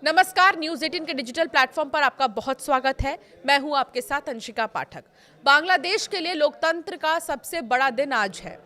नमस्कार, न्यूज़ 18 के digital platform पर आपका बहुत स्वागत है। मैं हूं आपके साथ अंशिका पाठक। बांग्लादेश के लिए लोकतंत्र का सबसे बड़ा दिन आज है,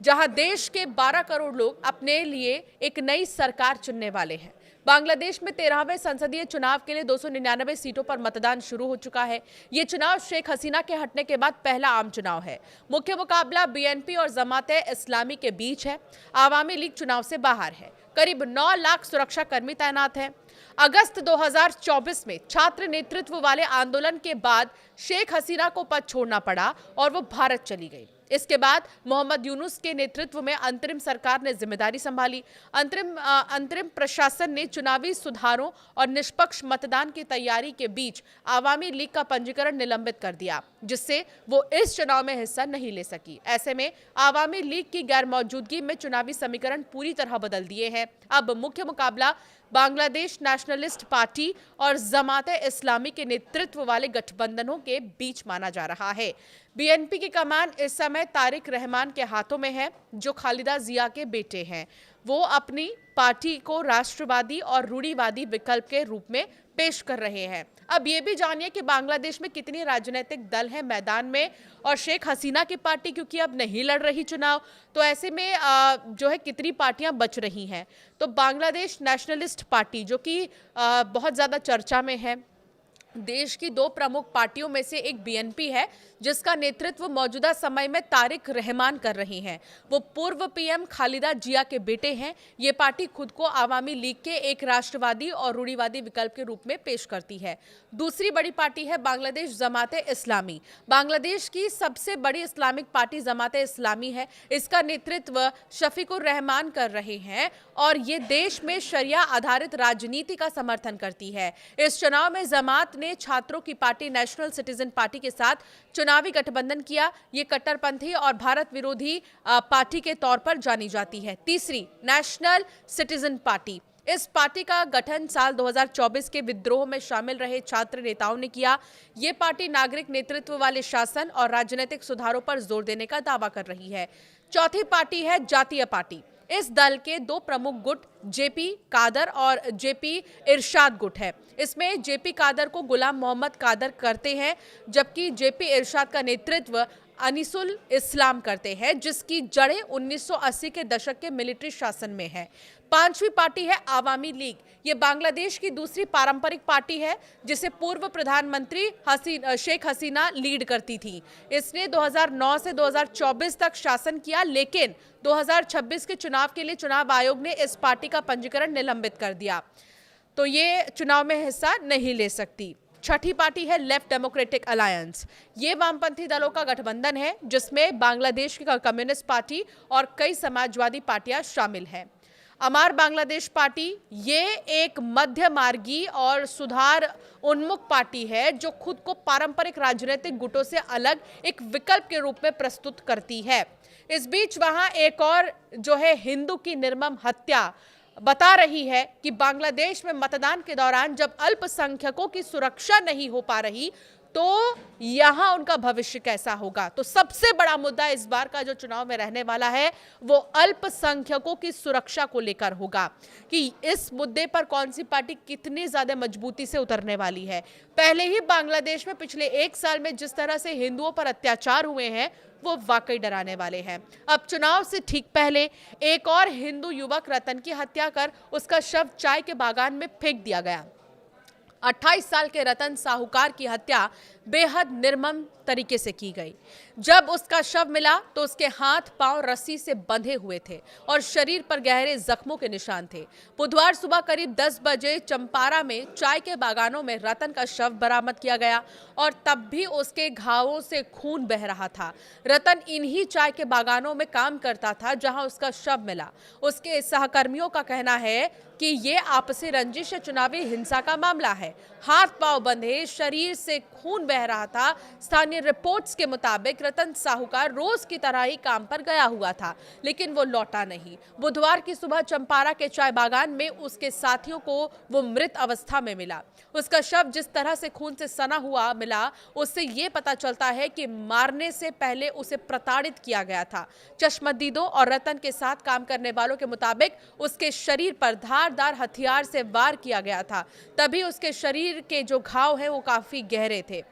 जहां देश के 12 करोड़ लोग अपने लिए एक नई सरकार चुनने वाले हैं। बांग्लादेश में 13वें संसदीय चुनाव के लिए 299 सीटों पर मतदान शुरू हो चुका है। ये चुनाव शेख हसीना के हटने के बाद पहला आम चुनाव है। मुख्य मुकाबला बीएनपी और जमात-ए-इस्लामी के बीच है। आवामी लीग चुनाव से बाहर है। करीब 9 लाख सुरक्षा कर्मी तैनात हैं। अगस्त 2024 में छात्र नेतृत्व वाले आंदोलन के बाद शेख हसीना को पद छोड़ना पड़ा और वो भारत चली गई। इसके बाद मोहम्मद यूनुस के नेतृत्व में अंतरिम सरकार ने जिम्मेदारी संभाली। अंतरिम प्रशासन ने चुनावी सुधारों और निष्पक्ष मतदान की तैयारी के बीच आवामी लीग का पंजीकरण निलंबित कर दिया, जिससे वो इस चुनाव में हिस्सा नहीं ले सकी। ऐसे में आवामी लीग की गैर मौजूदगी में चुनावी समीकरण पूरी तरह बदल दिए हैं। अब मुख्य मुकाबला बांग्लादेश नेशनलिस्ट पार्टी और जमात-ए-इस्लामी के नेतृत्व वाले गठबंधनों के बीच माना जा रहा है। बीएनपी की कमान इस समय तारिक रहमान के हाथों में है, जो खालिदा जिया के बेटे हैं। वो अपनी पार्टी को राष्ट्रवादी और रूढ़िवादी विकल्प के रूप में पेश कर रहे हैं। अब ये भी जानिए कि बांग्लादेश में कितनी राजनीतिक दल हैं मैदान में, और शेख हसीना की पार्टी क्योंकि अब नहीं लड़ रही चुनाव, तो ऐसे में जो है कितनी पार्टियां बच रही हैं। तो बांग्लादेश नेशनलिस्ट पार्टी, जो कि बहुत ज़्यादा चर्चा में है, देश की 2 प्रमुख पार्टियों में से एक बीएनपी है, जिसका नेतृत्व मौजूदा समय में तारिक रहमान कर रही हैं। वो पूर्व पीएम खालिदा जिया के बेटे हैं। ये पार्टी खुद को आवामी लीग के एक राष्ट्रवादी और रूढ़िवादी विकल्प के रूप में पेश करती है। दूसरी बड़ी पार्टी है बांग्लादेश जमात-ए-इस्लामी। बांग्लादेश की सबसे बड़ी इस्लामिक पार्टी जमात-ए-इस्लामी है। इसका नेतृत्व शफीकुर रहमान कर रहे हैं और ये देश में शरिया आधारित राजनीति का समर्थन करती है। इस चुनाव में जमात ने छात्रों की पार्टी नेशनल सिटीजन पार्टी के साथ चुनावी गठबंधन किया। ये कट्टरपंथी और भारत विरोधी पार्टी के तौर पर जानी जाती है। तीसरी, नेशनल सिटीजन पार्टी। इस पार्टी का गठन साल 2024 के विद्रोह में शामिल रहे छात्र नेताओं ने किया। ये पार्टी नागरिक नेतृत्व वाले शासन और राजनीतिक सुधारों पर जोर देने का दावा कर रही है। चौथी पार्टी है जातीय पार्टी। इस दल के 2 प्रमुख गुट जेपी कादर और जेपी इरशाद गुट है। इसमें जेपी कादर को गुलाम मोहम्मद कादर करते हैं, जबकि जेपी इरशाद का नेतृत्व अनीसुल इस्लाम करते हैं, जिसकी जड़ें 1980 के दशक के मिलिट्री शासन में है। 5वीं पार्टी है आवामी लीग। ये बांग्लादेश की दूसरी पारंपरिक पार्टी है, जिसे पूर्व प्रधानमंत्री शेख हसीना लीड करती थी। इसने 2009 से 2024 तक शासन किया, लेकिन 2026 के चुनाव के लिए चुनाव आयोग ने इस पार्टी का पंजीकरण निलंबित कर दिया, तो ये चुनाव में हिस्सा नहीं ले सकती। छठी पार्टी है लेफ्ट डेमोक्रेटिक अलायंस। ये वामपंथी दलों का गठबंधन है, जिसमें बांग्लादेश की कम्युनिस्ट पार्टी और कई समाजवादी पार्टियां शामिल हैं। अमार बांग्लादेश पार्टी, ये एक मध्य मार्गी और सुधार उन्मुख पार्टी है, जो खुद को पारंपरिक राजनीतिक गुटों से अलग एक विकल्प के रूप में प्रस्तुत करती है। इस बीच वहां एक और जो है हिंदू की निर्मम हत्या बता रही है कि बांग्लादेश में मतदान के दौरान जब अल्पसंख्यकों की सुरक्षा नहीं हो पा रही, तो यहां उनका भविष्य कैसा होगा। तो सबसे बड़ा मुद्दा इस बार का जो चुनाव में रहने वाला है, वो अल्पसंख्यकों की सुरक्षा को लेकर होगा कि इस मुद्दे पर कौन सी पार्टी कितनी ज्यादा मजबूती से उतरने वाली है। पहले ही बांग्लादेश में पिछले 1 साल में जिस तरह से हिंदुओं पर अत्याचार हुए हैं, वो वाकई डराने वाले हैं। अब चुनाव से ठीक पहले एक और हिंदू युवक रतन की हत्या कर उसका शव चाय के बागान में फेंक दिया गया। 28 साल के रतन साहूकार की हत्या बेहद निर्मम तरीके से की गई। जब उसका शव मिला तो उसके हाथ पांव रस्सी से बंधे हुए थे और शरीर पर गहरे जख्मों के निशान थे। बुधवार सुबह करीब 10 बजे चंपारा में चाय के बागानों में रतन का शव बरामद किया गया और तब भी उसके घावों से खून बह रहा था। रतन इन्हीं चाय के बागानों में काम करता था जहां उसका शव मिला। उसके सहकर्मियों का कहना है कि ये आपसी रंजिश या चुनावी हिंसा का मामला है। हाथ पांव बंधे, शरीर से खून बह रहा था। स्थानीय रिपोर्ट्स के मुताबिक रतन साहूकार रोज की तरह ही काम पर गया हुआ था, लेकिन वो लौटा नहीं। बुधवार की सुबह चंपारा के चाय बागान में उसके साथियों को वो मृत अवस्था में मिला। उसका शव जिस तरह से खून से सना हुआ मिला, उससे ये पता चलता है कि मारने से पहले उसे प्रताड़ित किया गया था। चश्मदीदों और रतन के साथ काम करने वालों के मुताबिक उसके शरीर पर धारदार हथियार से वार किया गया था, तभी उसके शरीर के जो घाव हैं वो काफी गहरे थे।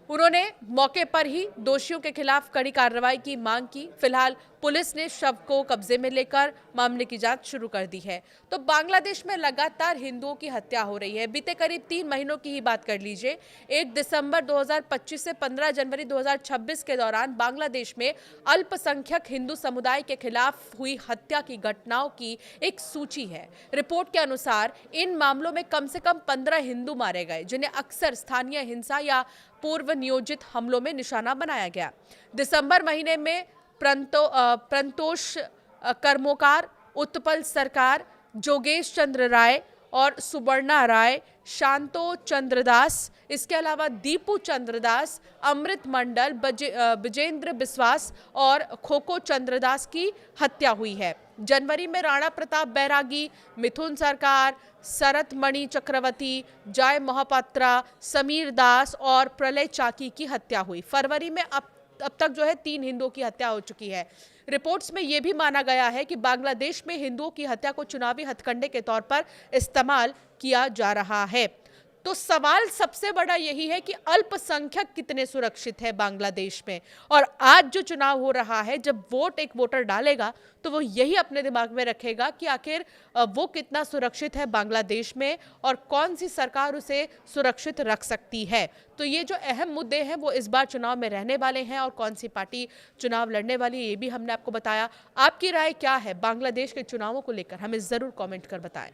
उन्होंने मौके पर ही दोषियों के खिलाफ कड़ी कार्रवाई की मांग की। फिलहाल पुलिस ने शव को कब्जे में लेकर मामले की जांच शुरू कर दी है। तो बांग्लादेश में लगातार हिंदुओं की हत्या हो रही है। बीते करीब 3 महीनों की ही बात कर लीजिए। 1 दिसंबर 2025 से 15 जनवरी 2026 के दौरान बांग्लादेश में अल्पसंख्यक हिंदू समुदाय के खिलाफ हुई हत्या की घटनाओं की एक सूची है। रिपोर्ट के अनुसार इन मामलों में कम से कम 15 हिंदू मारे गए, जिन्हें अक्सर स्थानीय हिंसा या पूर्व नियोजित हमलों में निशाना बनाया गया। दिसंबर महीने में प्रंतोष कर्मोकार, उत्पल सरकार, जोगेश चंद्र राय और सुवर्णा राय, शांतो चंद्रदास, इसके अलावा दीपू चंद्रदास, अमृत मंडल, विजेंद्र बिस्वास और खोको चंद्रदास की हत्या हुई है। जनवरी में राणा प्रताप बैरागी, मिथुन सरकार, शरत मणि चक्रवर्ती, जय महापात्रा, समीर दास और प्रलय चाकी की हत्या हुई। फरवरी में अब तक जो है 3 हिंदुओं की हत्या हो चुकी है। रिपोर्ट्स में यह भी माना गया है कि बांग्लादेश में हिंदुओं की हत्या को चुनावी हथकंडे के तौर पर इस्तेमाल किया जा रहा है। तो सवाल सबसे बड़ा यही है कि अल्पसंख्यक कितने सुरक्षित है बांग्लादेश में। और आज जो चुनाव हो रहा है, जब एक वोटर डालेगा तो वो यही अपने दिमाग में रखेगा कि आखिर वो कितना सुरक्षित है बांग्लादेश में और कौन सी सरकार उसे सुरक्षित रख सकती है। तो ये जो अहम मुद्दे हैं वो इस बार चुनाव में रहने वाले हैं और कौन सी पार्टी चुनाव लड़ने वाली है ये भी हमने आपको बताया। आपकी राय क्या है बांग्लादेश के चुनावों को लेकर, हमें ज़रूर कॉमेंट कर बताएं।